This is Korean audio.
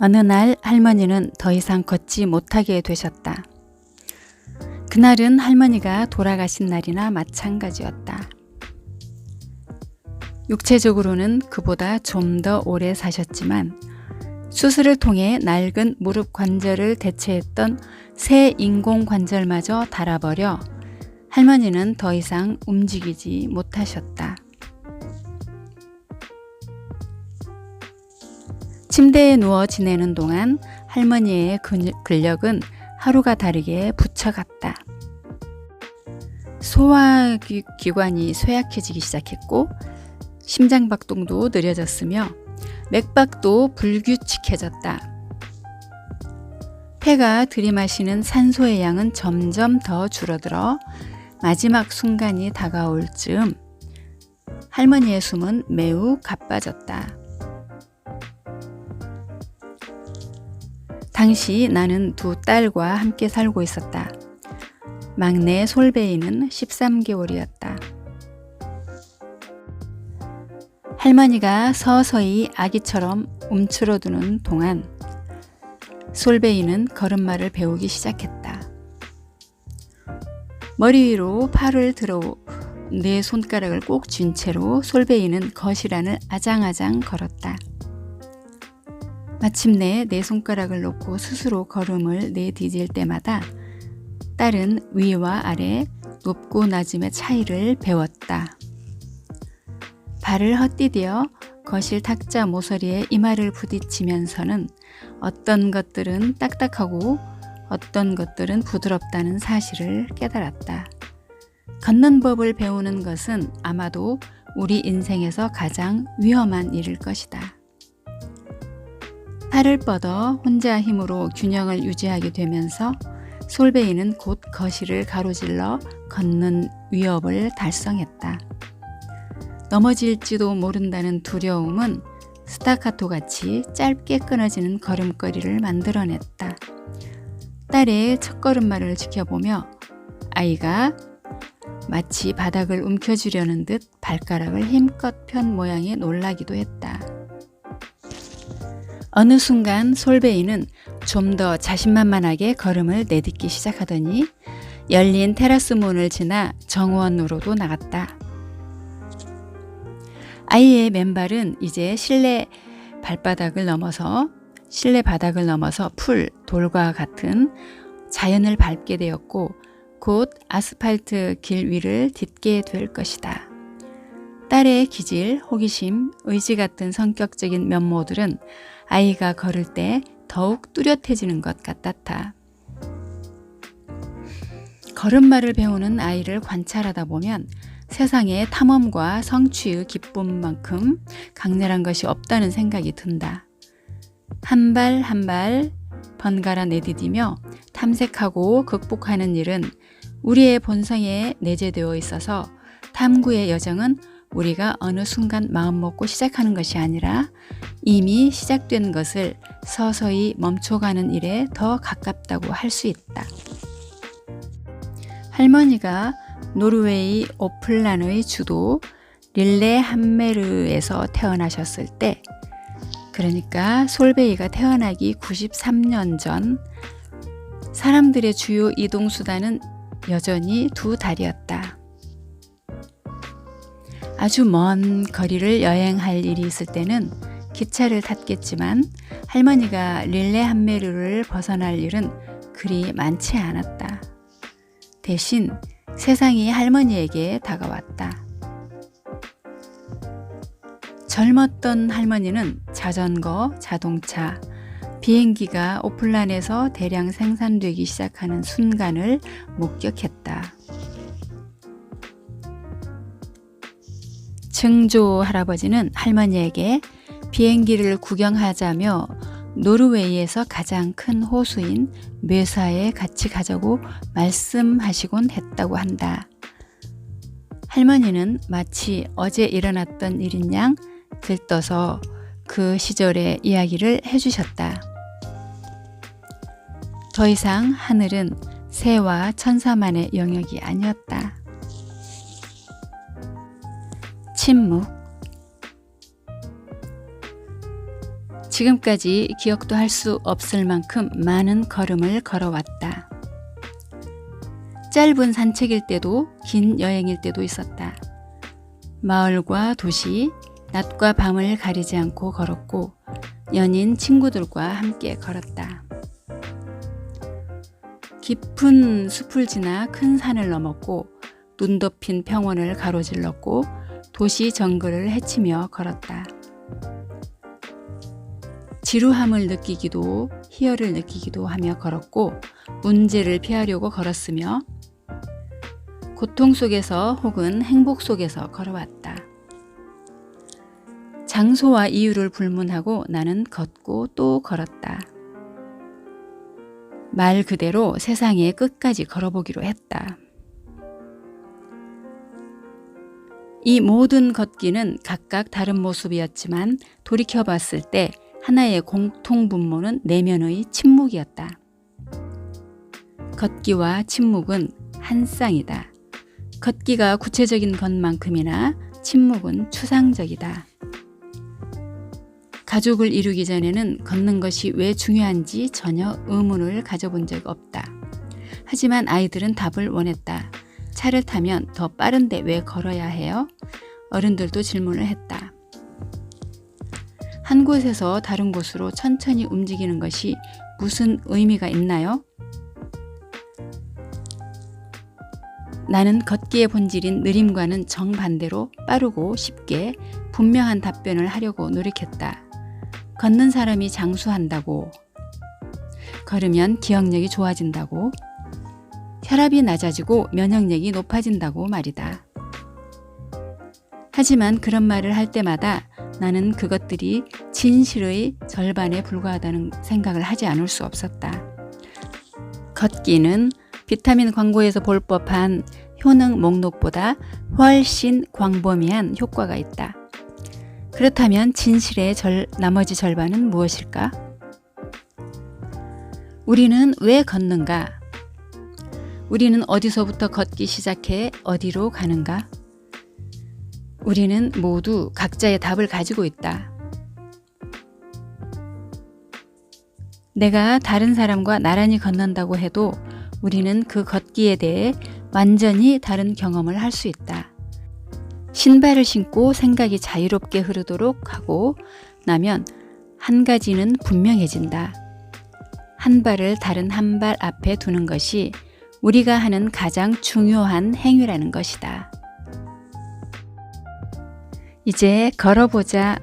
어느 날 할머니는 더 이상 걷지 못하게 되셨다. 그날은 할머니가 돌아가신 날이나 마찬가지였다. 육체적으로는 그보다 좀 더 오래 사셨지만 수술을 통해 낡은 무릎 관절을 대체했던 새 인공 관절마저 닳아버려 할머니는 더 이상 움직이지 못하셨다. 침대에 누워 지내는 동안 할머니의 근력은 하루가 다르게 부처갔다. 소화기관이 쇠약해지기 시작했고 심장박동도 느려졌으며 맥박도 불규칙해졌다. 폐가 들이마시는 산소의 양은 점점 더 줄어들어 마지막 순간이 다가올 즈음 할머니의 숨은 매우 가빠졌다. 당시 나는 두 딸과 함께 살고 있었다. 막내 솔베이는 13개월이었다. 할머니가 서서히 아기처럼 움츠러드는 동안 솔베이는 걸음마를 배우기 시작했다. 머리 위로 팔을 들어 네 손가락을 꼭 쥔 채로 솔베이는 거실안을 아장아장 걸었다. 마침내 네 손가락을 놓고 스스로 걸음을 내디딜 때마다 딸은 위와 아래, 높고 낮음의 차이를 배웠다. 발을 헛디뎌 거실 탁자 모서리에 이마를 부딪히면서는 어떤 것들은 딱딱하고 어떤 것들은 부드럽다는 사실을 깨달았다. 걷는 법을 배우는 것은 아마도 우리 인생에서 가장 위험한 일일 것이다. 팔을 뻗어 혼자 힘으로 균형을 유지하게 되면서 솔베이는 곧 거실을 가로질러 걷는 위협을 달성했다. 넘어질지도 모른다는 두려움은 스타카토같이 짧게 끊어지는 걸음걸이를 만들어냈다. 딸의 첫걸음마를 지켜보며 아이가 마치 바닥을 움켜쥐려는 듯 발가락을 힘껏 편 모양에 놀라기도 했다. 어느 순간 솔베이는 좀 더 자신만만하게 걸음을 내딛기 시작하더니 열린 테라스 문을 지나 정원으로도 나갔다. 아이의 맨발은 이제 실내 바닥을 넘어서 풀, 돌과 같은 자연을 밟게 되었고 곧 아스팔트 길 위를 딛게 될 것이다. 딸의 기질, 호기심, 의지 같은 성격적인 면모들은 아이가 걸을 때 더욱 뚜렷해지는 것 같았다. 걸음마를 배우는 아이를 관찰하다 보면 세상에 탐험과 성취의 기쁨만큼 강렬한 것이 없다는 생각이 든다. 한 발 한 발 번갈아 내디디며 탐색하고 극복하는 일은 우리의 본성에 내재되어 있어서 탐구의 여정은 우리가 어느 순간 마음먹고 시작하는 것이 아니라 이미 시작된 것을 서서히 멈춰가는 일에 더 가깝다고 할 수 있다. 할머니가 노르웨이 오플란의 주도 릴레함메르에서 태어나셨을 때, 그러니까 솔베이가 태어나기 93년 전, 사람들의 주요 이동수단은 여전히 두 다리였다. 아주 먼 거리를 여행할 일이 있을 때는 기차를 탔겠지만 할머니가 릴레함메르를 벗어날 일은 그리 많지 않았다. 대신 세상이 할머니에게 다가왔다. 젊었던 할머니는 자전거, 자동차, 비행기가 오플란에서 대량 생산되기 시작하는 순간을 목격했다. 증조 할아버지는 할머니에게 비행기를 구경하자며 노르웨이에서 가장 큰 호수인 뇌사에 같이 가자고 말씀하시곤 했다고 한다. 할머니는 마치 어제 일어났던 일인 양 들떠서 그 시절의 이야기를 해주셨다. 더 이상 하늘은 새와 천사만의 영역이 아니었다. 침묵. 지금까지 기억도 할 수 없을 만큼 많은 걸음을 걸어왔다. 짧은 산책일 때도 긴 여행일 때도 있었다. 마을과 도시, 낮과 밤을 가리지 않고 걸었고 연인 친구들과 함께 걸었다. 깊은 숲을 지나 큰 산을 넘었고 눈 덮인 평원을 가로질렀고 도시 정글을 헤치며 걸었다. 지루함을 느끼기도 희열을 느끼기도 하며 걸었고 문제를 피하려고 걸었으며 고통 속에서 혹은 행복 속에서 걸어왔다. 장소와 이유를 불문하고 나는 걷고 또 걸었다. 말 그대로 세상의 끝까지 걸어보기로 했다. 이 모든 걷기는 각각 다른 모습이었지만 돌이켜봤을 때 하나의 공통분모는 내면의 침묵이었다. 걷기와 침묵은 한 쌍이다. 걷기가 구체적인 것만큼이나 침묵은 추상적이다. 가족을 이루기 전에는 걷는 것이 왜 중요한지 전혀 의문을 가져본 적 없다. 하지만 아이들은 답을 원했다. 차를 타면 더 빠른데 왜 걸어야 해요? 어른들도 질문을 했다. 한 곳에서 다른 곳으로 천천히 움직이는 것이 무슨 의미가 있나요? 나는 걷기의 본질인 느림과는 정반대로 빠르고 쉽게 분명한 답변을 하려고 노력했다. 걷는 사람이 장수한다고, 걸으면 기억력이 좋아진다고, 혈압이 낮아지고 면역력이 높아진다고 말이다. 하지만 그런 말을 할 때마다 나는 그것들이 진실의 절반에 불과하다는 생각을 하지 않을 수 없었다. 걷기는 비타민 광고에서 볼 법한 효능 목록보다 훨씬 광범위한 효과가 있다. 그렇다면 진실의 나머지 절반은 무엇일까? 우리는 왜 걷는가? 우리는 어디서부터 걷기 시작해 어디로 가는가? 우리는 모두 각자의 답을 가지고 있다. 내가 다른 사람과 나란히 걷는다고 해도 우리는 그 걷기에 대해 완전히 다른 경험을 할 수 있다. 신발을 신고 생각이 자유롭게 흐르도록 하고 나면 한 가지는 분명해진다. 한 발을 다른 한 발 앞에 두는 것이 우리가 하는 가장 중요한 행위라는 것이다. 이제 걸어보자.